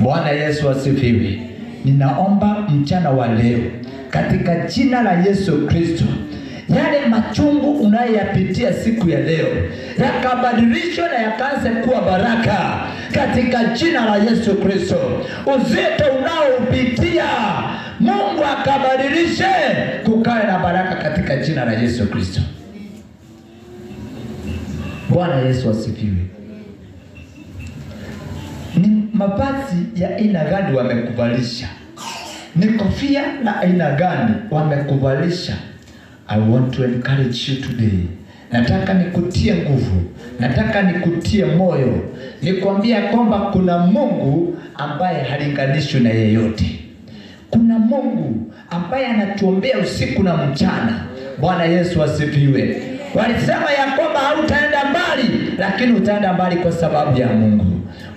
Bwana Yesu asifiwe. Ninaomba mchana wa leo katika jina la Yesu Kristo, yale machungu unayoyapitia siku ya leo yakabadilishwe na yakaanze kuwa baraka katika jina la Yesu Kristo. Uzito unaopitia Mungu akabadilishe kukae na baraka katika jina la Yesu Kristo. Bwana Yesu asifiwe. Ni mavazi ya aina gani wamekuvalisha? Ni kofia na aina gani wamekuvalisha? I want to encourage you today. Nataka nikutie nguvu, nataka nikutie moyo, nikwambia kwamba kuna Mungu ambaye halinganishwi na yeyote. Kuna Mungu ambaye anatuombea usiku na mchana. Bwana Yesu asifiwe. Walisema ya kwamba hautaenda mbali, lakini utaenda mbali kwa sababu ya Mungu.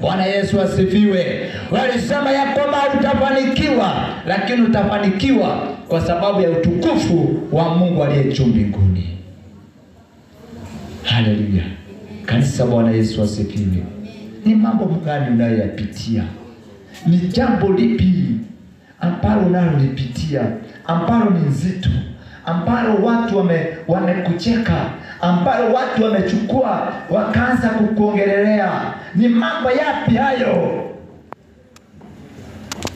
Bwana Yesu asifiwe. Walisema ya kwamba hutafanikiwa, lakini utafanikiwa kwa sababu ya utukufu wa Mungu aliye juu mbinguni. Haleluya. Kanisa, Bwana Yesu asifiwe. Ni mambo gani unayoyapitia? Ni jambo lipi ambalo unalolipitia ambalo ni nzito, ambalo watu wamekucheka, ambalo watu wamechukua wakaanza kukuongelelea? Ni mambo yapi hayo?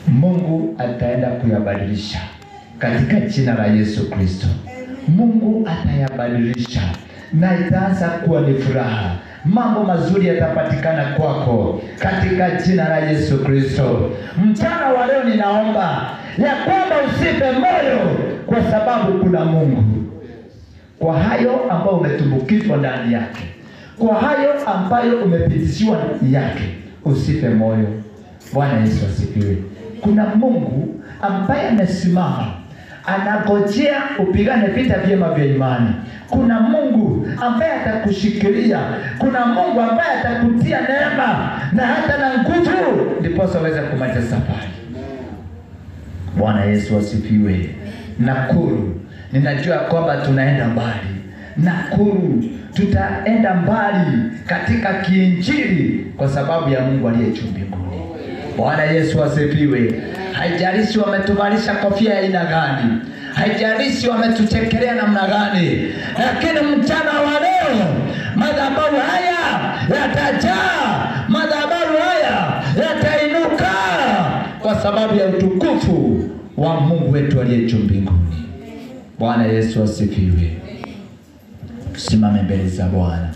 Mungu ataenda kuyabadilisha katika jina la Yesu Kristo. Mungu atayabadilisha na itaanza kuwa ni furaha. Mambo mazuri yatapatikana kwako katika jina la Yesu Kristo. Mchana wa leo ninaomba ya kwamba usife moyo, kwa sababu kuna Mungu. Kwa hayo ambayo umetumbukizwa ndani yake, kwa hayo ambayo umepitishiwa ndani yake, usife moyo. Bwana Yesu asifiwe. Kuna Mungu ambaye amesimama, anagojea upigane vita vyema vya imani. Kuna Mungu ambaye atakushikilia. Kuna Mungu ambaye atakutia neema na hata na nguvu, ndipo uweze kumaliza safari. Bwana Yesu asifiwe. Nakuru, ninajua kwamba tunaenda mbali. Nakuru, tutaenda mbali katika kiinjili kwa sababu ya Mungu aliye juu mbinguni. Bwana Yesu asifiwe. Haijalishi wametuvalisha kofia ya aina gani, haijalishi wametuchekelea namna gani, lakini mchana wa leo madhabahu haya yatajaa, madhabahu haya yatainuka kwa sababu ya utukufu wa Mungu wetu aliye juu mbinguni. Bwana Yesu asifiwe. Tusimame mbele za Bwana.